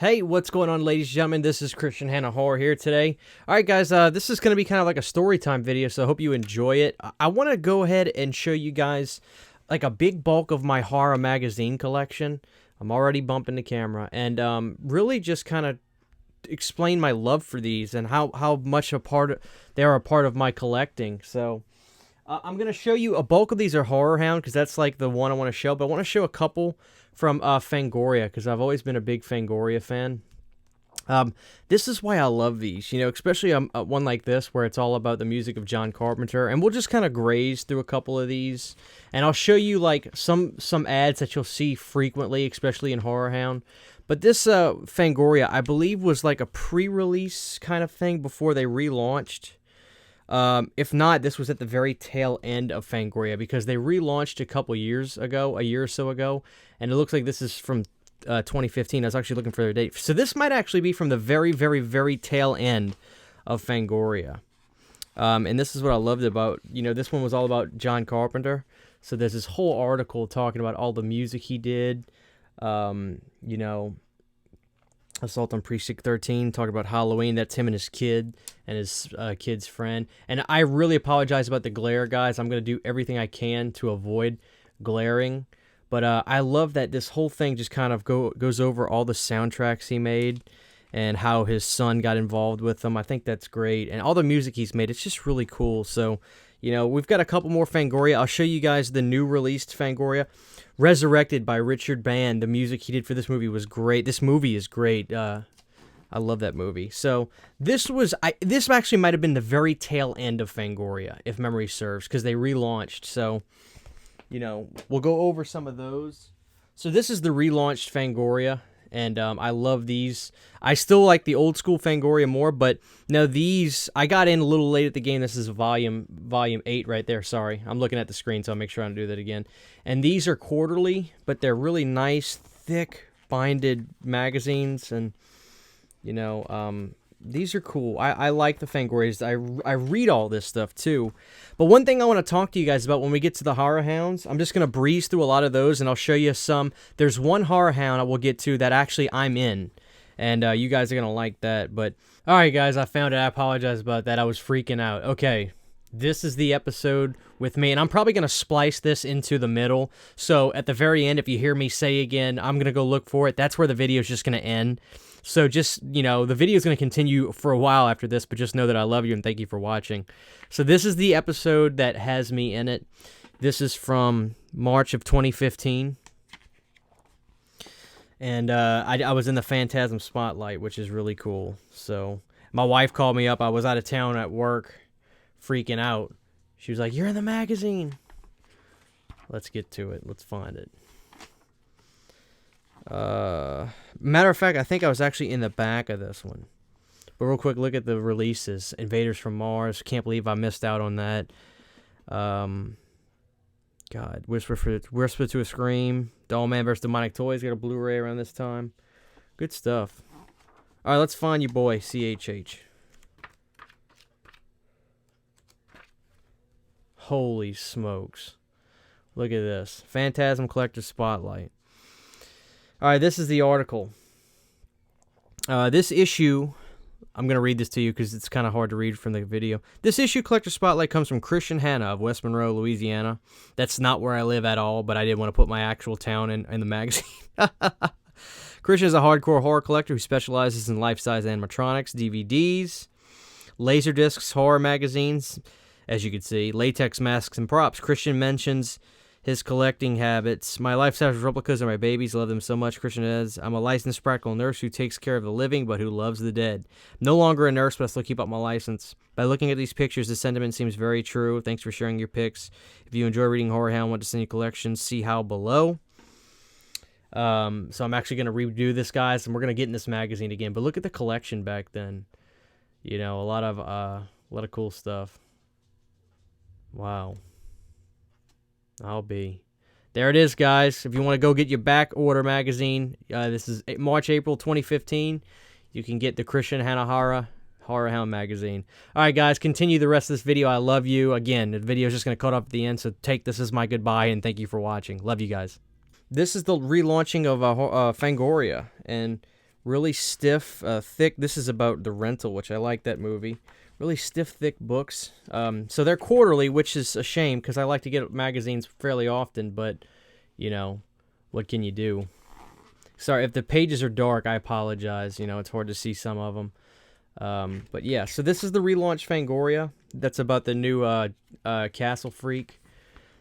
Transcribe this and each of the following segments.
Hey, what's going on, ladies and gentlemen? This is Christian Hanna Horror here today. All right, guys, this is going to be kind of like a story time video, so I hope you enjoy it. I want to go ahead and show you guys like a big bulk of my horror magazine collection. I'm already bumping the camera, and really just kind of explain my love for these and how much they are a part of my collecting. So I'm going to show you a bulk of these are HorrorHound because that's like the one I want to show, but I want to show a couple from Fangoria because I've always been a big Fangoria fan. This is why I love these, especially one like this where it's all about the music of John Carpenter, and we'll just kind of graze through a couple of these, and I'll show you like some ads that you'll see frequently, especially in HorrorHound. But this Fangoria, I believe, was like a pre-release kind of thing before they relaunched. If not, this was at the very tail end of Fangoria because they relaunched a year or so ago, and it looks like this is from 2015. I was actually looking for their date. So this might actually be from the very, very, very tail end of Fangoria. And this is what I loved about, this one was all about John Carpenter. So there's this whole article talking about all the music he did, Assault on Precinct 13, talking about Halloween. That's him and his kid and his kid's friend. And I really apologize about the glare, guys. I'm going to do everything I can to avoid glaring. But I love that this whole thing just kind of goes over all the soundtracks he made and how his son got involved with them. I think that's great. And all the music he's made, it's just really cool. So, we've got a couple more Fangoria. I'll show you guys the new released Fangoria. Resurrected by Richard Band. The music he did for this movie was great. This movie is great. I love that movie. So this actually might have been the very tail end of Fangoria, if memory serves, because they relaunched. So, we'll go over some of those. So this is the relaunched Fangoria, and I love these. I still like the old school Fangoria more, but now these, I got in a little late at the game. This is volume 8 right there. Sorry, I'm looking at the screen, so I'll make sure I don't do that again. And these are quarterly, but they're really nice, thick, binded magazines, and, these are cool. I like the Fangorias. I read all this stuff, too. But one thing I want to talk to you guys about when we get to the HorrorHounds, I'm just going to breeze through a lot of those, and I'll show you some. There's one HorrorHound I will get to that actually I'm in, and you guys are going to like that. But, all right, guys, I found it. I apologize about that. I was freaking out. Okay, this is the episode with me, and I'm probably going to splice this into the middle. So at the very end, if you hear me say again, I'm going to go look for it. That's where the video is just going to end. So just, the video is going to continue for a while after this, but just know that I love you and thank you for watching. So this is the episode that has me in it. This is from March of 2015. And I was in the Phantasm Spotlight, which is really cool. So my wife called me up. I was out of town at work, freaking out. She was like, "You're in the magazine." Let's get to it. Let's find it. Matter of fact, I think I was actually in the back of this one. But real quick, look at the releases. Invaders from Mars. Can't believe I missed out on that. God. Whisper to a Scream. Dollman vs. Demonic Toys. Got a Blu-ray around this time. Good stuff. Alright, let's find you, boy. CHH. Holy smokes. Look at this. Phantasm Collector Spotlight. Alright, this is the article. This issue, I'm going to read this to you because it's kind of hard to read from the video. This issue, Collector Spotlight, comes from Christian Hanna of West Monroe, Louisiana. That's not where I live at all, but I did want to put my actual town in the magazine. Christian is a hardcore horror collector who specializes in life-size animatronics, DVDs, laserdiscs, horror magazines, as you can see, latex masks, and props. Christian mentions his collecting habits. My life-size replicas are my babies. I love them so much. Christian says, "I'm a licensed practical nurse who takes care of the living, but who loves the dead. No longer a nurse, but I still keep up my license. By looking at these pictures, the sentiment seems very true. Thanks for sharing your pics. If you enjoy reading HorrorHound, want to send you collections, see how below." So I'm actually going to redo this, guys, and we're going to get in this magazine again. But look at the collection back then. A lot of cool stuff. Wow. I'll be. There it is, guys. If you want to go get your back order magazine, this is March, April 2015. You can get the Christian Hanna HorrorHound magazine. All right, guys, continue the rest of this video. I love you. Again, the video is just going to cut off at the end, so take this as my goodbye, and thank you for watching. Love you guys. This is the relaunching of Fangoria, and really stiff, thick. This is about The Rental, which I like that movie. Really stiff, thick books. So they're quarterly, which is a shame because I like to get magazines fairly often, but, you know, what can you do? Sorry, if the pages are dark, I apologize. You know, it's hard to see some of them. But yeah, so this is the relaunched Fangoria. That's about the new Castle Freak.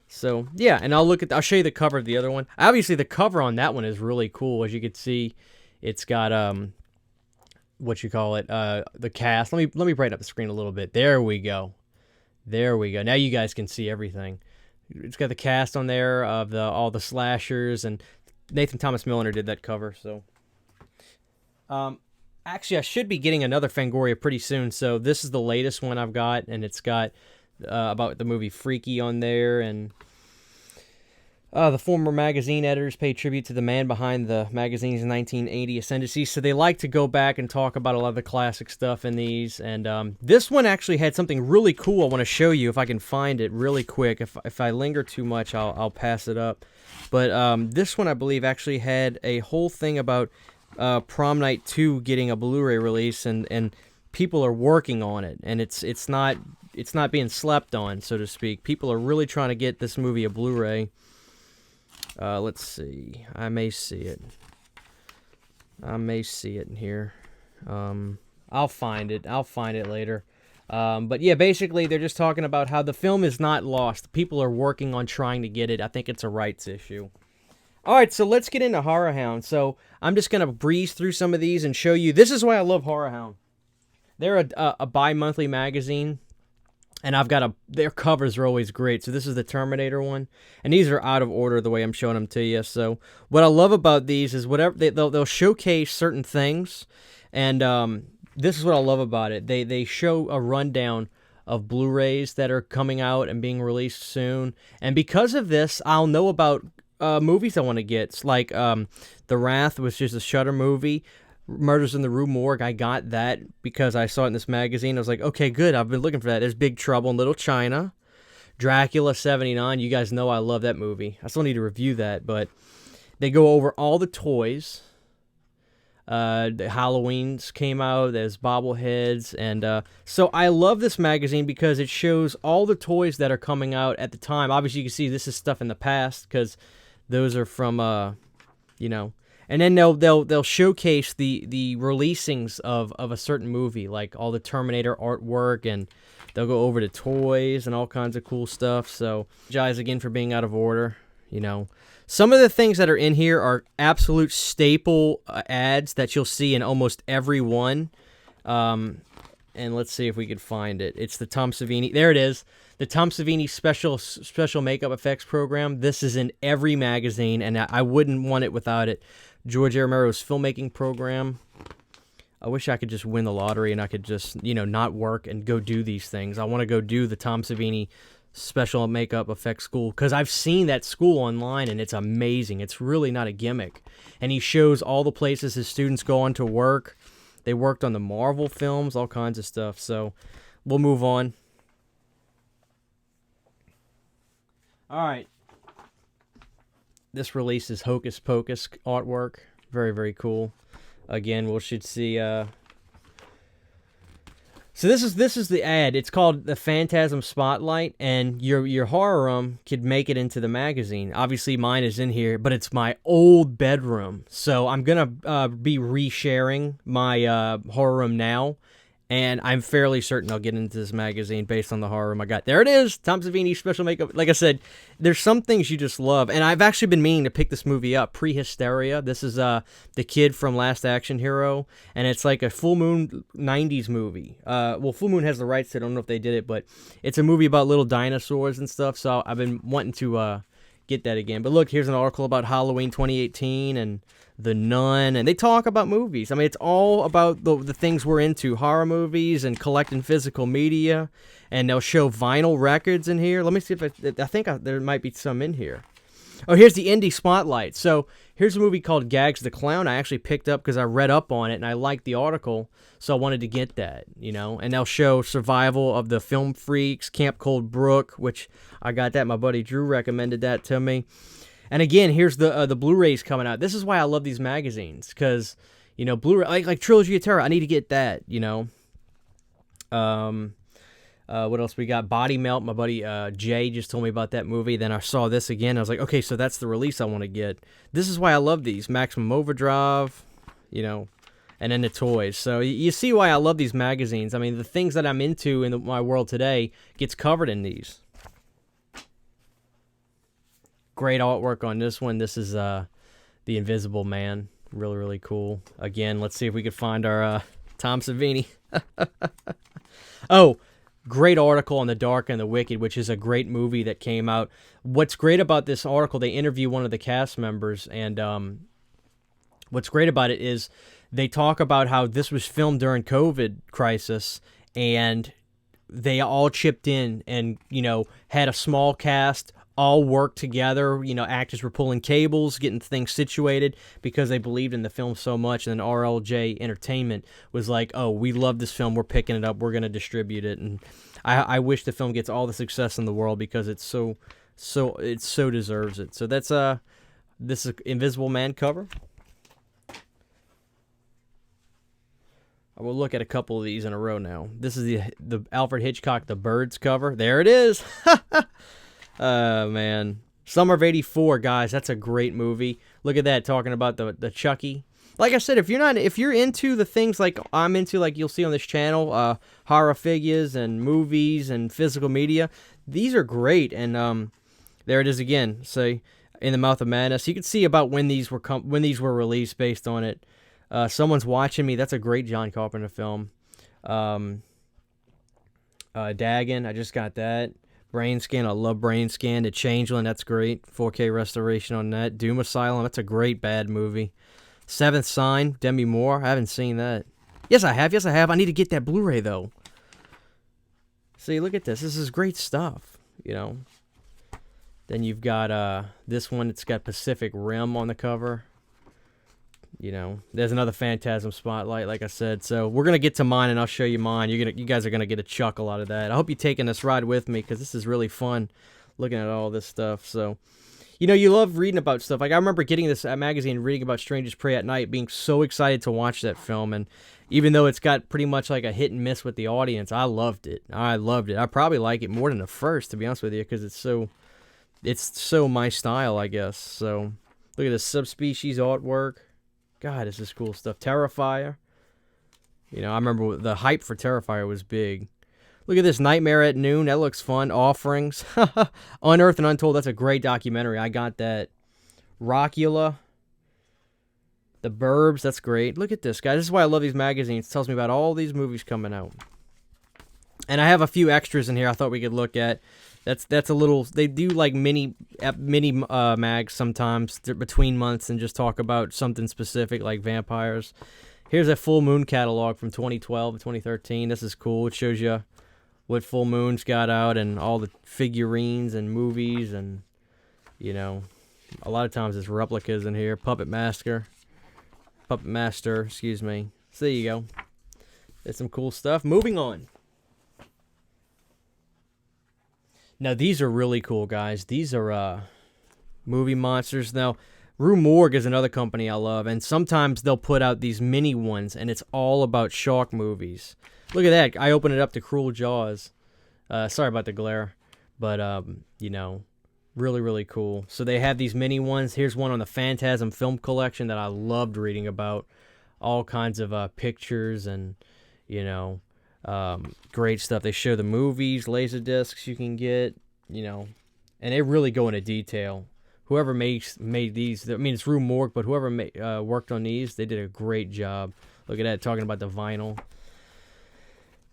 So yeah, and I'll show you the cover of the other one. Obviously, the cover on that one is really cool. As you can see, it's got what you call it, the cast. Let me brighten up the screen a little bit. There we go. There we go. Now you guys can see everything. It's got the cast on there of all the slashers, and Nathan Thomas Milliner did that cover. So, actually, I should be getting another Fangoria pretty soon. So this is the latest one I've got, and it's got about the movie Freaky on there, and the former magazine editors pay tribute to the man behind the magazine's 1980 Ascendancy. So they like to go back and talk about a lot of the classic stuff in these. And this one actually had something really cool I want to show you if I can find it really quick. If I linger too much, I'll pass it up. But this one, I believe, actually had a whole thing about Prom Night 2 getting a Blu-ray release, and people are working on it. And it's not being slept on, so to speak. People are really trying to get this movie a Blu-ray. Let's see. I may see it. In here. I'll find it. I'll find it later. But yeah, basically they're just talking about how the film is not lost. People are working on trying to get it. I think it's a rights issue. All right, so let's get into HorrorHound. So I'm just going to breeze through some of these and show you. This is why I love HorrorHound. They're a bi-monthly magazine. And their covers are always great. So this is the Terminator one. And these are out of order the way I'm showing them to you. So what I love about these is whatever they'll showcase certain things. And this is what I love about it. They show a rundown of Blu-rays that are coming out and being released soon. And because of this, I'll know about movies I want to get. It's like The Wrath, which is a Shudder movie. Murders in the Rue Morgue, I got that because I saw it in this magazine. I was like, okay, good, I've been looking for that. There's Big Trouble in Little China. Dracula 79, you guys know I love that movie. I still need to review that, but they go over all the toys. The Halloween's came out, there's bobbleheads, and so I love this magazine because it shows all the toys that are coming out at the time. Obviously, you can see this is stuff in the past because those are from, you know. And then they'll showcase the releasings of a certain movie, like all the Terminator artwork, and they'll go over to toys and all kinds of cool stuff. So, apologize again for being out of order. You know, some of the things that are in here are absolute staple ads that you'll see in almost every one. And let's see if we could find it. It's the Tom Savini. There it is. The Tom Savini special makeup effects program. This is in every magazine, and I wouldn't want it without it. George A. Romero's filmmaking program. I wish I could just win the lottery and I could just, you know, not work and go do these things. I want to go do the Tom Savini special makeup effects school because I've seen that school online and it's amazing. It's really not a gimmick. And he shows all the places his students go on to work. They worked on the Marvel films, all kinds of stuff. So we'll move on. All right. This release is Hocus Pocus artwork. Very, very cool. Again, we should see. So this is the ad. It's called the Phantasm Spotlight, and your horror room could make it into the magazine. Obviously, mine is in here, but it's my old bedroom. So I'm gonna be resharing my horror room now. And I'm fairly certain I'll get into this magazine based on the horror room I got. There it is, Tom Savini special makeup. Like I said, there's some things you just love. And I've actually been meaning to pick this movie up, Prehysteria. This is the kid from Last Action Hero. And it's like a Full Moon 90s movie. Well, Full Moon has the rights to it. I don't know if they did it. But it's a movie about little dinosaurs and stuff. So I've been wanting to get that again. But look, here's an article about Halloween 2018 and The Nun, and they talk about movies. I mean, it's all about the things we're into, horror movies and collecting physical media, and they'll show vinyl records in here. Let me see if I think there might be some in here. Oh, here's the Indie Spotlight. So here's a movie called Gags the Clown. I actually picked up because I read up on it, and I liked the article, so I wanted to get that, you know. And they'll show Survival of the Film Freaks, Camp Cold Brook, which I got that. My buddy Drew recommended that to me. And again, here's the Blu-rays coming out. This is why I love these magazines, because, You know, Blu-ray, like Trilogy of Terror. I need to get that, you know. What else we got? Body Melt. My buddy Jay just told me about that movie. Then I saw this again. I was like, okay, so that's the release I want to get. This is why I love these. Maximum Overdrive, you know, and then the toys. So you see why I love these magazines. I mean, the things that I'm into in my world today gets covered in these. Great artwork on this one. This is The Invisible Man. Really, really cool. Again, let's see if we could find our Tom Savini. Oh, great article on The Dark and the Wicked, which is a great movie that came out. What's great about this article, they interview one of the cast members, and what's great about it is they talk about how this was filmed during COVID crisis, and they all chipped in and, you know, had a small cast, all worked together. You know, actors were pulling cables, getting things situated because they believed in the film so much. And then RLJ Entertainment was like, oh, we love this film. We're picking it up. We're going to distribute it. And I wish the film gets all the success in the world because it so deserves it. So that's this is Invisible Man cover. I will look at a couple of these in a row now. This is the Alfred Hitchcock The Birds cover. There it is. Oh, man. Summer of '84, guys. That's a great movie. Look at that, talking about the Chucky. Like I said, if you're into the things like I'm into, like you'll see on this channel, horror figures and movies and physical media, these are great. And there it is again. So, In the Mouth of Madness. You can see about when these were released based on it. Someone's Watching Me. That's a great John Carpenter film. Dagon. I just got that. Brain Scan, I love Brain Scan. The Changeling, that's great. 4K restoration on that. Doom Asylum, that's a great bad movie. Seventh Sign, Demi Moore, I haven't seen that. Yes, I have. I need to get that Blu-ray, though. See, look at this. This is great stuff, you know. Then you've got this one. It's got Pacific Rim on the cover. You know, there's another Phantasm Spotlight, like I said. So we're going to get to mine, and I'll show you mine. You guys are going to get a chuckle out of that. I hope you're taking this ride with me because this is really fun looking at all this stuff. So, you know, you love reading about stuff. Like, I remember getting this magazine, reading about Strangers Prey at Night, being so excited to watch that film. And even though it's got pretty much like a hit and miss with the audience, I loved it. I probably like it more than the first, to be honest with you, because it's so my style, I guess. So, look at this subspecies artwork. God, this is cool stuff. Terrifier. You know, I remember the hype for Terrifier was big. Look at this, Nightmare at Noon. That looks fun. Offerings. Unearthed and Untold. That's a great documentary. I got that. Rockula. The Burbs. That's great. Look at this, guys. This is why I love these magazines. It tells me about all these movies coming out. And I have a few extras in here I thought we could look at. That's a little. They do like mini mags sometimes between months and just talk about something specific like vampires. Here's a full moon catalog from 2012 to 2013. This is cool. It shows you what full moons got out and all the figurines and movies and, you know, a lot of times it's replicas in here. Puppet Master, excuse me. So there you go. There's some cool stuff. Moving on. Now, these are really cool, guys. These are movie monsters. Now, Rue Morgue is another company I love, and sometimes they'll put out these mini ones, and it's all about shark movies. Look at that. I opened it up to Cruel Jaws. Sorry about the glare, but, you know, really, really cool. So they have these mini ones. Here's one on the Phantasm Film Collection that I loved reading about. All kinds of pictures and, you know, great stuff. They show the movies, laser discs you can get, you know, and they really go into detail. Whoever made these, I mean, it's Rue Morgue, but whoever worked on these, they did a great job. Look at that, talking about the vinyl.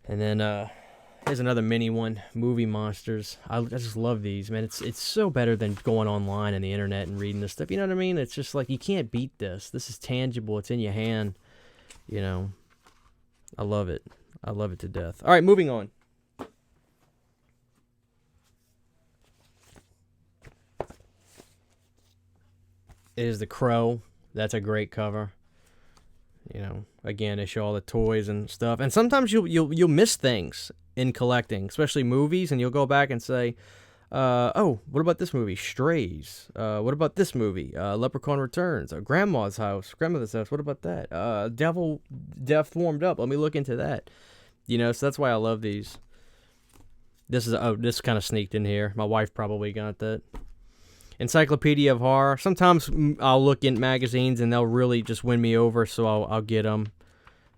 And then here's another mini one, Movie Monsters. I just love these, man. It's so better than going online and the internet and reading this stuff. You know what I mean? It's just like, you can't beat this. This is tangible. It's in your hand. You know, I love it. I love it to death. All right, moving on. It is The Crow. That's a great cover. You know, again, they show all the toys and stuff. And sometimes you'll miss things in collecting, especially movies, and you'll go back and say, Oh, what about this movie? Strays. What about this movie? Leprechaun Returns. Grandmother's House. What about that? Death Warmed Up. Let me look into that. So that's why I love these. This kind of sneaked in here. My wife probably got that. Encyclopedia of Horror. Sometimes I'll look in magazines and they'll really just win me over, so I'll get them.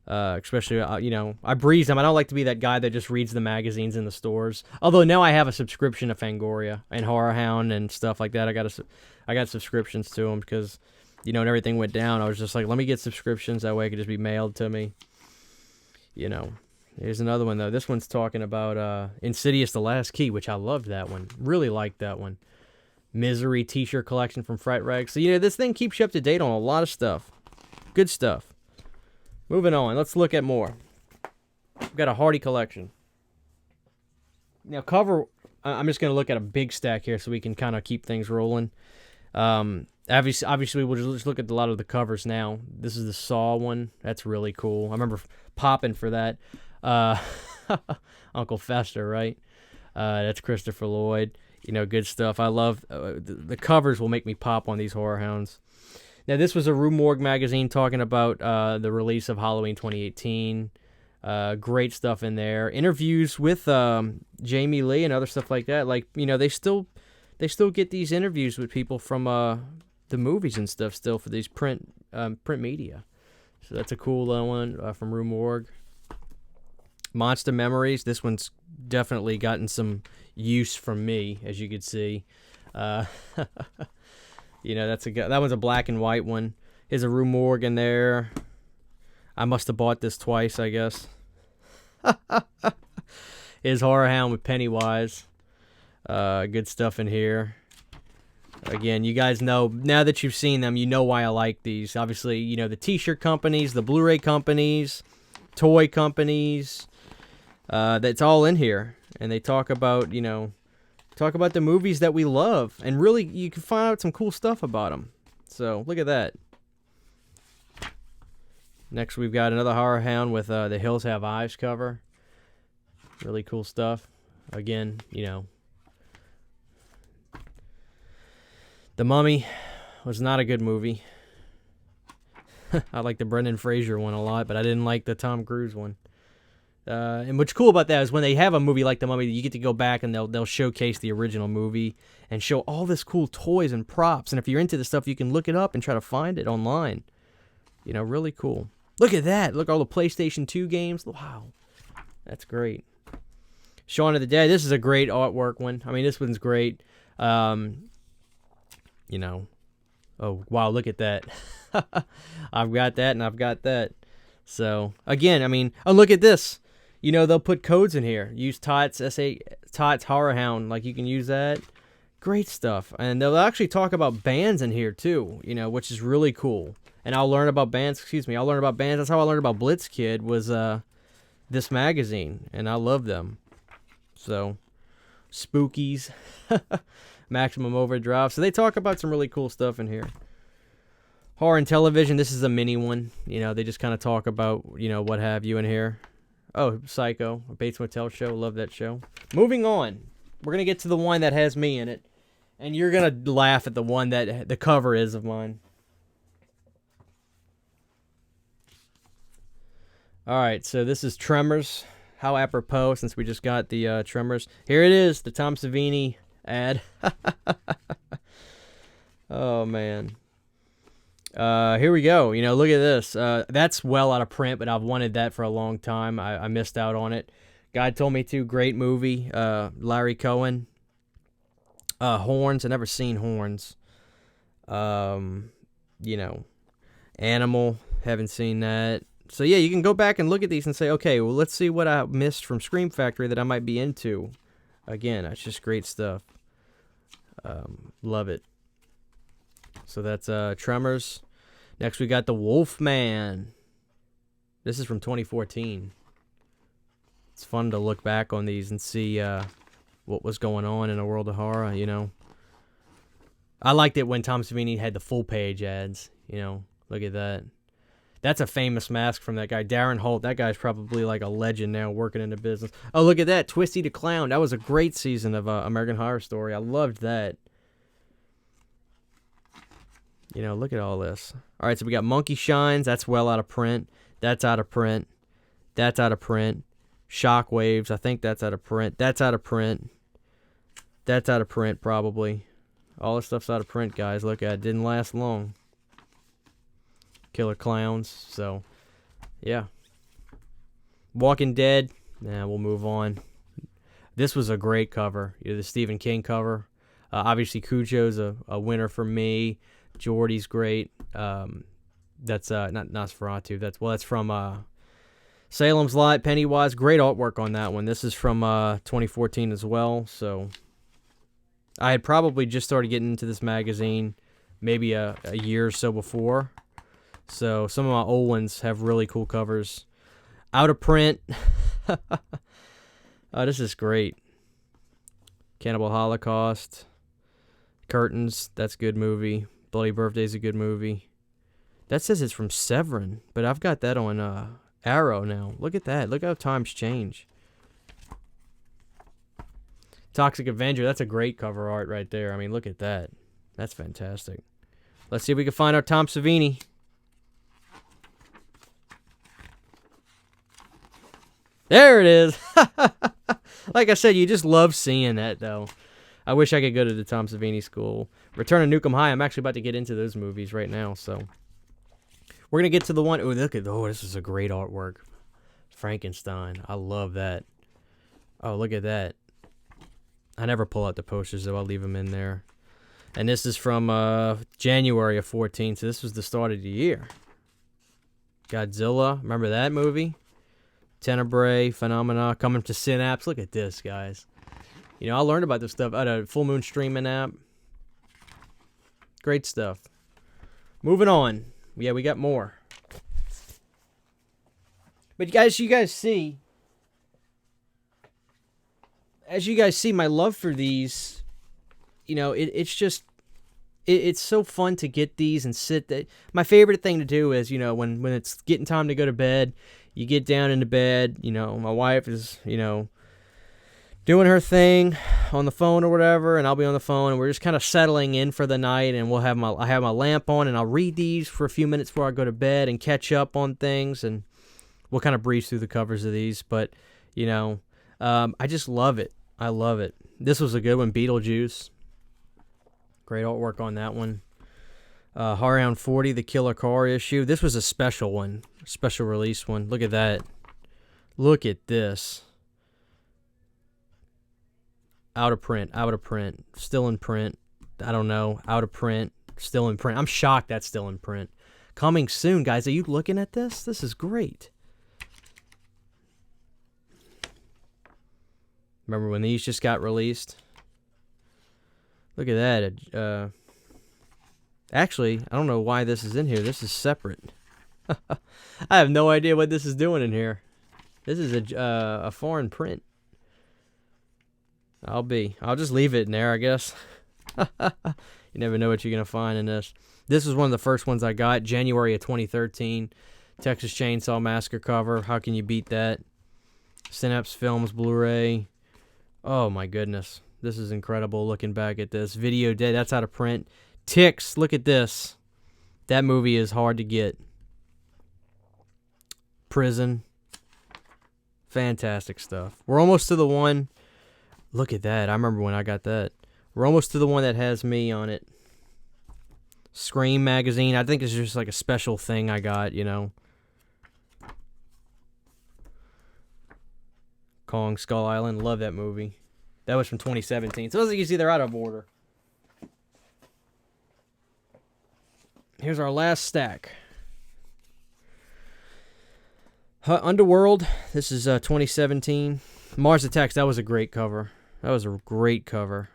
Especially, I breeze them. I don't like to be that guy that just reads the magazines in the stores. Although now I have a subscription to Fangoria and HorrorHound and stuff like that. I got subscriptions to them because, when everything went down, I was just like, let me get subscriptions. That way it could just be mailed to me. Here's another one, though. This one's talking about Insidious: The Last Key, which I loved that one. Really liked that one. Misery t-shirt collection from Fright Rags. So, this thing keeps you up to date on a lot of stuff. Good stuff. Moving on. Let's look at more. We've got a Hardy collection. Now, cover... I'm just going to look at a big stack here so we can kind of keep things rolling. Obviously, we'll just look at a lot of the covers now. This is the Saw one. That's really cool. I remember popping for that. Uncle Fester, right? That's Christopher Lloyd. Good stuff. I love... the covers will make me pop on these HorrorHounds. Now, this was a Rue Morgue magazine talking about the release of Halloween 2018. Great stuff in there. Interviews with Jamie Lee and other stuff like that. Like, they still get these interviews with people from the movies and stuff still for these print media. So that's a cool one from Rue Morgue. Monster Memories. This one's definitely gotten some use from me, as you could see. That one's a black and white one. Here's a Rue Morgue in there. I must have bought this twice, I guess. Here's HorrorHound with Pennywise. Good stuff in here. Again, you guys know, now that you've seen them, you know why I like these. Obviously, the t-shirt companies, the Blu-ray companies, toy companies. That's all in here. And they talk about, the movies that we love. And really, you can find out some cool stuff about them. So, look at that. Next, we've got another HorrorHound with the Hills Have Eyes cover. Really cool stuff. Again, The Mummy was not a good movie. I like the Brendan Fraser one a lot, but I didn't like the Tom Cruise one. And what's cool about that is when they have a movie like The Mummy, you get to go back and they'll showcase the original movie and show all this cool toys and props. And if you're into this stuff, you can look it up and try to find it online. Really cool. Look at that. Look, all the PlayStation 2 games. Wow. That's great. Shaun of the Dead. This is a great artwork one. I mean, this one's great. Oh, wow, look at that. I've got that and I've got that. So, again, I mean, oh, look at this. They'll put codes in here. Use TOTS HorrorHound. Like, you can use that. Great stuff. And they'll actually talk about bands in here, too, which is really cool. And I'll learn about bands. That's how I learned about Blitzkid, was this magazine. And I love them. So, Spookies. Maximum Overdrive. So they talk about some really cool stuff in here. Horror and Television. This is a mini one. They just kind of talk about, what have you in here. Oh, Psycho. A Bates Motel show. Love that show. Moving on. We're going to get to the one that has me in it. And you're going to laugh at the one that the cover is of mine. Alright, so this is Tremors. How apropos, since we just got the Tremors. Here it is, the Tom Savini ad. Oh, man. Here we go. Look at this. That's well out of print, but I've wanted that for a long time. I missed out on it. Guy told me to. Great movie. Larry Cohen. Horns. I've never seen Horns. Animal. Haven't seen that. So, yeah, you can go back and look at these and say, okay, well, let's see what I missed from Scream Factory that I might be into. Again, that's just great stuff. Love it. So that's Tremors. Next, we got The Wolfman. This is from 2014. It's fun to look back on these and see what was going on in a world of horror, I liked it when Tom Savini had the full page ads, Look at that. That's a famous mask from that guy, Darren Holt. That guy's probably like a legend now working in the business. Oh, look at that. Twisty the Clown. That was a great season of American Horror Story. I loved that. You know, look at all this. All right, so we got Monkey Shines. That's well out of print. That's out of print. That's out of print. Shockwaves. I think that's out of print. That's out of print. That's out of print, probably. All this stuff's out of print, guys. Look at it. Didn't last long. Killer Clowns. So, yeah. Walking Dead. Nah, we'll move on. This was a great cover. The Stephen King cover. Obviously, Cujo's a winner for me. Geordie's great. That's not Nosferatu. That's from Salem's Lot. Pennywise. Great artwork on that one. This is from 2014 as well. So I had probably just started getting into this magazine maybe a year or so before. So some of my old ones have really cool covers. Out of print. Oh, this is great. Cannibal Holocaust. Curtains. That's a good movie. Bloody Birthday's a good movie. That says it's from Severin, but I've got that on Arrow now. Look at that. Look how times change. Toxic Avenger. That's a great cover art right there. I mean, look at that. That's fantastic. Let's see if we can find our Tom Savini. There it is. Like I said, you just love seeing that, though. I wish I could go to the Tom Savini school. Return of Nukem High. I'm actually about to get into those movies right now, so we're gonna get to the one. Oh, look at this is a great artwork. Frankenstein. I love that. Oh, look at that. I never pull out the posters though. I'll leave them in there. And this is from January of 14. So this was the start of the year. Godzilla. Remember that movie? Tenebrae, Phenomena, coming to Synapse. Look at this, guys. You know, I learned about this stuff at a Full Moon streaming app. Great stuff. Moving on. Yeah, we got more. But you guys see, as you guys see, my love for these, you know, it's just, it's so fun to get these and sit there. My favorite thing to do is, you know, when it's getting time to go to bed, you get down into bed, you know, my wife is, you know, doing her thing on the phone or whatever, and I'll be on the phone, and we're just kind of settling in for the night, and I have my lamp on, and I'll read these for a few minutes before I go to bed and catch up on things, and we'll kind of breeze through the covers of these, but, you know, I just love it. I love it. This was a good one, Beetlejuice. Great artwork on that one. HorrorHound 40, the Killer Car issue. This was a special one, special release one. Look at that. Look at this. Out of print, still in print. I don't know, out of print, still in print. I'm shocked that's still in print. Coming soon, guys. Are you looking at this? This is great. Remember when these just got released? Look at that. Actually, I don't know why this is in here. This is separate. I have no idea what this is doing in here. This is a foreign print. I'll just leave it in there, I guess. You never know what you're going to find in this. This was one of the first ones I got, January of 2013. Texas Chainsaw Massacre cover. How can you beat that? Synapse Films Blu-ray. Oh, my goodness. This is incredible looking back at this. Video Day, that's out of print. Ticks, look at this. That movie is hard to get. Prison. Fantastic stuff. We're almost to the one. Look at that. I remember when I got that. We're almost to the one that has me on it. Scream magazine. I think it's just like a special thing I got, you know. Kong Skull Island. Love that movie. That was from 2017. So as you can see, they're out of order. Here's our last stack. Underworld. This is 2017. Mars Attacks. That was a great cover. That was a great cover.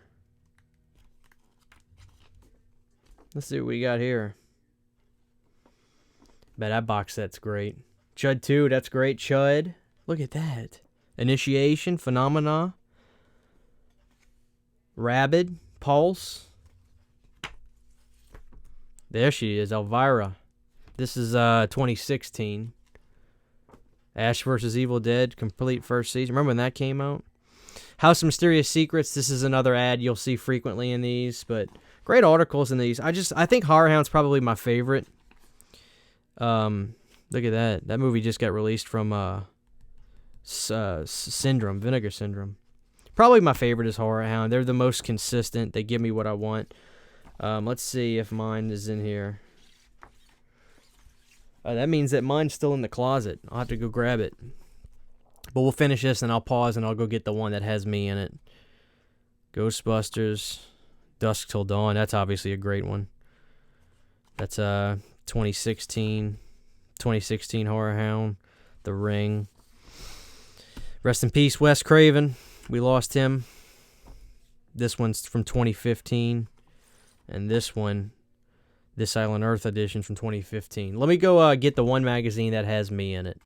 Let's see what we got here. Bet that box set's great. Chud 2, that's great. Chud. Look at that. Initiation, Phenomena. Rabid, Pulse. There she is, Elvira. This is 2016. Ash vs. Evil Dead, complete first season. Remember when that came out? House of Mysterious Secrets. This is another ad you'll see frequently in these, but great articles in these. I think HorrorHound's probably my favorite. Look at that. That movie just got released from Vinegar Syndrome. Probably my favorite is HorrorHound. They're the most consistent. They give me what I want. Let's see if mine is in here. That means that mine's still in the closet. I'll have to go grab it. But we'll finish this, and I'll pause, and I'll go get the one that has me in it. Ghostbusters, Dusk Till Dawn. That's obviously a great one. That's 2016 HorrorHound. The Ring. Rest in peace, Wes Craven. We lost him. This one's from 2015. And this one, This Island Earth edition from 2015. Let me go get the one magazine that has me in it.